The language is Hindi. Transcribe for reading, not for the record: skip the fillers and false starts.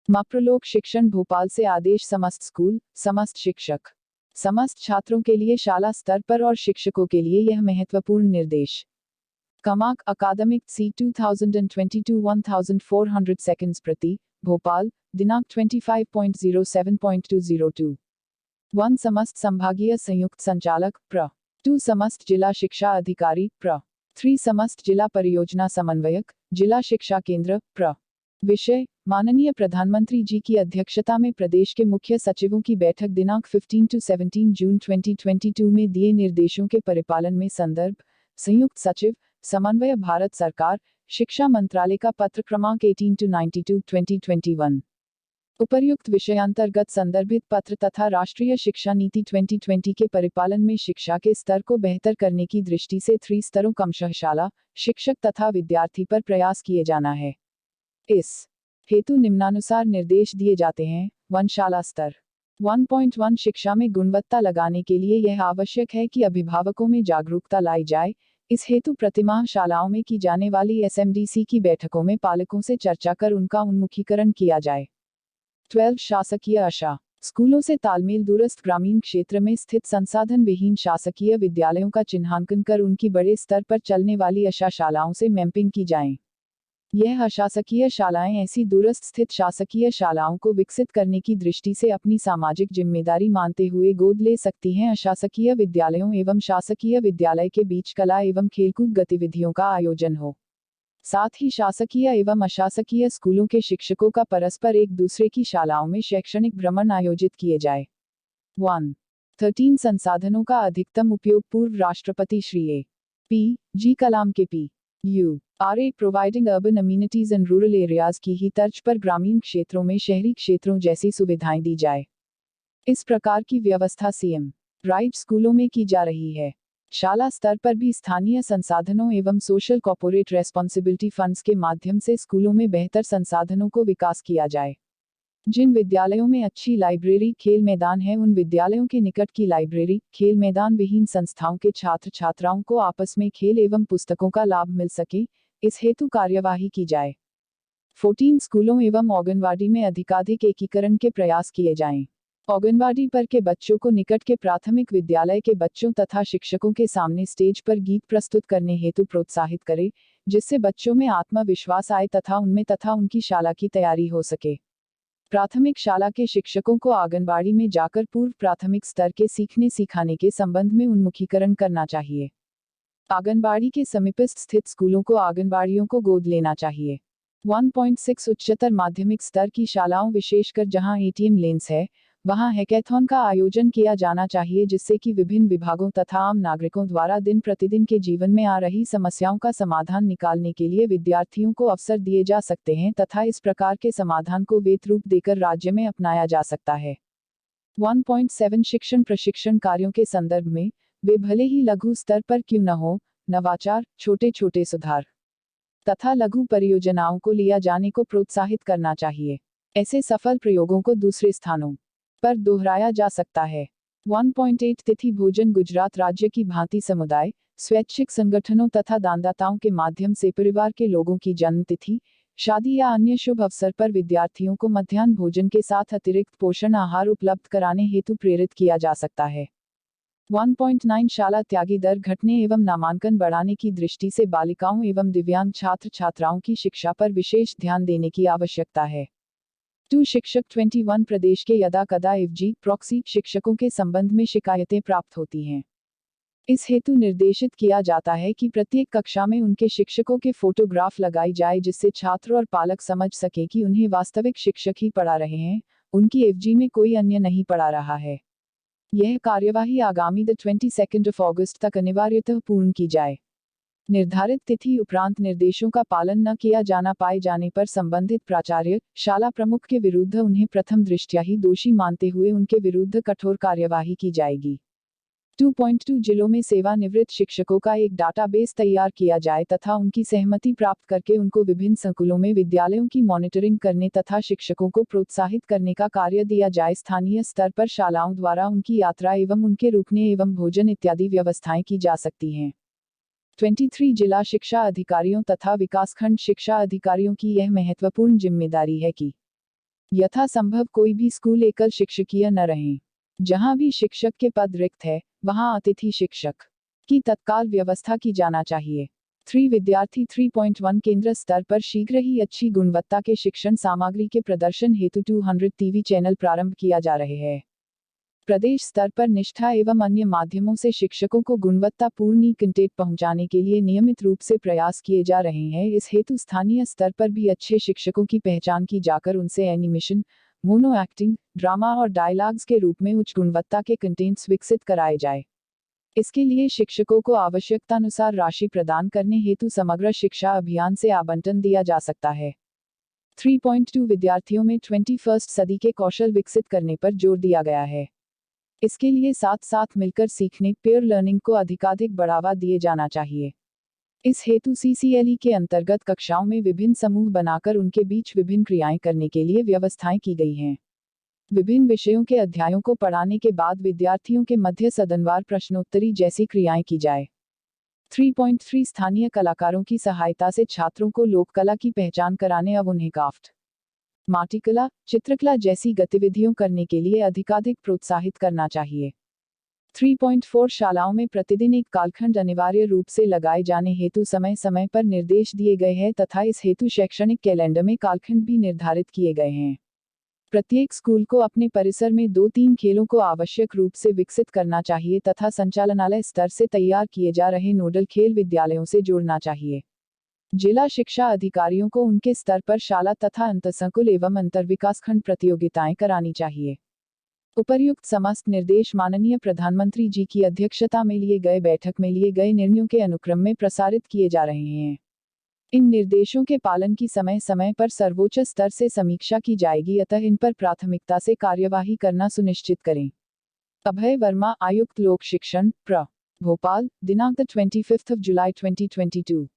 मप्रलोक शिक्षण भोपाल से आदेश समस्त स्कूल, समस्त शिक्षक, समस्त छात्रों के लिए शाला स्तर पर और शिक्षकों के लिए यह महत्वपूर्ण निर्देश। कमाक अकादमिक सी 2022-1400 सेकंड्स प्रति भोपाल, दिनांक 25.07.202। 1 समस्त संभागीय संयुक्त संचालक प्र 2 समस्त जिला शिक्षा अधिकारी प्र 3 समस्त जिला परियोजना समन्वयक जिला शिक्षा केंद्र प्र। विषय माननीय प्रधानमंत्री जी की अध्यक्षता में प्रदेश के मुख्य सचिवों की बैठक दिनांक 15 से 17 जून 2022 में दिए निर्देशों के परिपालन में संदर्भ संयुक्त सचिव समन्वय भारत सरकार शिक्षा मंत्रालय का पत्र क्रमांक 18-92-2021। उपर्युक्त विषयांतर्गत संदर्भित पत्र तथा राष्ट्रीय शिक्षा नीति 2020 के परिपालन में शिक्षा के स्तर को बेहतर करने की दृष्टि से 3 स्तरों क्रमशः शाला, शिक्षक तथा विद्यार्थी पर प्रयास किए जाना है। इस हेतु निम्नानुसार निर्देश दिए जाते हैं। 1 शाला स्तर 1.1 शिक्षा में गुणवत्ता लगाने के लिए यह आवश्यक है कि अभिभावकों में जागरूकता लाई जाए। इस हेतु प्रतिमाह शालाओं में की जाने वाली SMDC की बैठकों में पालकों से चर्चा कर उनका उन्मुखीकरण किया जाए। 12 शासकीय आशा स्कूलों से तालमेल दूरस्थ ग्रामीण क्षेत्र में स्थित संसाधन विहीन शासकीय विद्यालयों का चिन्हांकन कर उनकी बड़े स्तर पर चलने वाली आशा शालाओं से मैपिंग की जाए। यह अशासकीय शालाएं ऐसी दूरस्थ स्थित शासकीय शालाओं को विकसित करने की दृष्टि से अपनी सामाजिक जिम्मेदारी मानते हुए गोद ले सकती हैं। अशासकीय विद्यालयों एवं शासकीय विद्यालय के बीच कला एवं खेलकूद गतिविधियों का आयोजन हो। साथ ही शासकीय एवं अशासकीय स्कूलों के शिक्षकों का परस्पर एक दूसरे की शालाओं में शैक्षणिक भ्रमण आयोजित किए जाए। 1 13 संसाधनों का अधिकतम उपयोग पूर्व राष्ट्रपति श्री A.P.G. कलाम के P.U.R.A. Providing urban amenities and rural areas की ही तर्ज पर ग्रामीण क्षेत्रों में शहरी क्षेत्रों जैसी सुविधाएं दी जाए। इस प्रकार की व्यवस्था CM राइट स्कूलों में की जा रही है। शाला स्तर पर भी स्थानीय संसाधनों एवं सोशल कॉर्पोरेट रेस्पॉन्सिबिलिटी फंड्स के माध्यम से स्कूलों में बेहतर संसाधनों को विकास किया जाए। जिन विद्यालयों में अच्छी लाइब्रेरी खेल मैदान है उन विद्यालयों के निकट की लाइब्रेरी खेल मैदान विहीन संस्थाओं के छात्र छात्राओं को आपस में खेल एवं पुस्तकों का लाभ मिल सके, इस हेतु कार्यवाही की जाए। 14 स्कूलों एवं आंगनवाड़ी में अधिकाधिक एकीकरण के प्रयास किए जाएं। आंगनवाड़ी पर के बच्चों को निकट के प्राथमिक विद्यालय के बच्चों तथा शिक्षकों के सामने स्टेज पर गीत प्रस्तुत करने हेतु प्रोत्साहित करें, जिससे बच्चों में आत्मविश्वास आए तथा उनकी शाला की तैयारी हो सके। प्राथमिक शाला के शिक्षकों को आंगनबाड़ी में जाकर पूर्व प्राथमिक स्तर के सीखने सिखाने के संबंध में उन्मुखीकरण करना चाहिए। आंगनबाड़ी के समीपस्थ स्थित स्कूलों को आंगनबाड़ियों को गोद लेना चाहिए। 1.6 उच्चतर माध्यमिक स्तर की शालाओं विशेषकर जहां ATM लेन्स है, वहां हैकेथॉन का आयोजन किया जाना चाहिए, जिससे कि विभिन्न विभागों तथा आम नागरिकों द्वारा दिन प्रतिदिन के जीवन में आ रही समस्याओं का समाधान निकालने के लिए विद्यार्थियों को अवसर दिए जा सकते हैं तथा इस प्रकार के समाधान को वेत रूप देकर राज्य में अपनाया जा सकता है। 1.7 शिक्षण प्रशिक्षण कार्यों के संदर्भ में वे भले ही लघु स्तर पर क्यों न हो, नवाचार, छोटे छोटे सुधार तथा लघु परियोजनाओं को लिया जाने को प्रोत्साहित करना चाहिए। ऐसे सफल प्रयोगों को दूसरे स्थानों पर दोहराया जा सकता है। 1.8 तिथि भोजन गुजरात राज्य की भांति समुदाय, स्वैच्छिक संगठनों तथा दानदाताओं के माध्यम से परिवार के लोगों की जन्म तिथि, शादी या अन्य शुभ अवसर पर विद्यार्थियों को मध्याह्न भोजन के साथ अतिरिक्त पोषण आहार उपलब्ध कराने हेतु प्रेरित किया जा सकता है। 1.9 शाला त्यागी दर घटने एवं नामांकन बढ़ाने की दृष्टि से बालिकाओं एवं दिव्यांग छात्र छात्राओं की शिक्षा पर विशेष ध्यान देने की आवश्यकता है। 2 शिक्षक 21 प्रदेश के यदा कदा FG प्रॉक्सी शिक्षकों के संबंध में शिकायतें प्राप्त होती हैं। इस हेतु निर्देशित किया जाता है कि प्रत्येक कक्षा में उनके शिक्षकों के फोटोग्राफ लगाई जाए, जिससे छात्र और पालक समझ सके कि उन्हें वास्तविक शिक्षक ही पढ़ा रहे हैं, उनकी FG में कोई अन्य नहीं पढ़ा रहा है। यह कार्यवाही आगामी 22 अगस्त तक अनिवार्यतः पूर्ण की जाए। निर्धारित तिथि उपरांत निर्देशों का पालन न किया जाना पाए जाने पर संबंधित प्राचार्य, शाला प्रमुख के विरुद्ध उन्हें प्रथम दृष्टया ही दोषी मानते हुए उनके विरुद्ध कठोर कार्यवाही की जाएगी। 2.2 जिलों में सेवानिवृत्त शिक्षकों का एक डाटाबेस तैयार किया जाए तथा उनकी सहमति प्राप्त करके उनको विभिन्न संकुलों में विद्यालयों की मॉनिटरिंग करने तथा शिक्षकों को प्रोत्साहित करने का कार्य दिया जाए। स्थानीय स्तर पर शालाओं द्वारा उनकी यात्रा एवं उनके रुकने एवं भोजन इत्यादि व्यवस्थाएं की जा सकती हैं। 23 जिला शिक्षा अधिकारियों तथा विकासखंड शिक्षा अधिकारियों की यह महत्वपूर्ण जिम्मेदारी है कि यथासंभव कोई भी स्कूल एकल शिक्षकीय न रहें। जहां भी शिक्षक के पद रिक्त है वहां अतिथि शिक्षक की तत्काल व्यवस्था की जाना चाहिए। 3 विद्यार्थी 3.1 केंद्र स्तर पर शीघ्र ही अच्छी गुणवत्ता के शिक्षण सामग्री के प्रदर्शन हेतु 200 टीवी चैनल प्रारंभ किया जा रहे हैं। प्रदेश स्तर पर निष्ठा एवं अन्य माध्यमों से शिक्षकों को गुणवत्तापूर्ण कंटेंट पहुंचाने के लिए नियमित रूप से प्रयास किए जा रहे हैं। इस हेतु स्थानीय स्तर पर भी अच्छे शिक्षकों की पहचान की जाकर उनसे एनिमेशन, मोनो एक्टिंग, ड्रामा और डायलॉग्स के रूप में उच्च गुणवत्ता के कंटेंट्स विकसित कराए जाए। इसके लिए शिक्षकों को आवश्यकतानुसार राशि प्रदान करने हेतु समग्र शिक्षा अभियान से आवंटन दिया जा सकता है। 3.2 विद्यार्थियों में 21वीं सदी के कौशल विकसित करने पर जोर दिया गया है। इसके लिए साथ साथ मिलकर सीखने, पेयर लर्निंग को अधिकाधिक बढ़ावा दिए जाना चाहिए। इस हेतु CCLE के अंतर्गत कक्षाओं में विभिन्न समूह बनाकर उनके बीच विभिन्न क्रियाएं करने के लिए व्यवस्थाएं की गई हैं। विभिन्न विषयों के अध्यायों को पढ़ाने के बाद विद्यार्थियों के मध्य सदनवार प्रश्नोत्तरी जैसी क्रियाएं की जाए। 3.3 स्थानीय कलाकारों की सहायता से छात्रों को लोककला की पहचान कराने अब उन्हें क्राफ्ट, माटीकला, चित्रकला जैसी गतिविधियों करने के लिए अधिकाधिक प्रोत्साहित करना चाहिए। 3.4 शालाओं में प्रतिदिन एक कालखंड अनिवार्य रूप से लगाए जाने हेतु समय समय पर निर्देश दिए गए हैं तथा इस हेतु शैक्षणिक कैलेंडर में कालखंड भी निर्धारित किए गए हैं। प्रत्येक स्कूल को अपने परिसर में 2-3 खेलों को आवश्यक रूप से विकसित करना चाहिए तथा संचालनालय स्तर से तैयार किए जा रहे नोडल खेल विद्यालयों से जोड़ना चाहिए। जिला शिक्षा अधिकारियों को उनके स्तर पर शाला तथा अंतःसंकुल एवं अंतर्विकासखंड प्रतियोगिताएं करानी चाहिए। उपर्युक्त समस्त निर्देश माननीय प्रधानमंत्री जी की अध्यक्षता में लिए गए बैठक में लिए गए निर्णयों के अनुक्रम में प्रसारित किए जा रहे हैं। इन निर्देशों के पालन की समय समय पर सर्वोच्च स्तर से समीक्षा की जाएगी, अतः इन पर प्राथमिकता से कार्यवाही करना सुनिश्चित करें। अभय वर्मा, आयुक्त लोक शिक्षण, प्र. भोपाल, दिनांक 25 जुलाई 2022।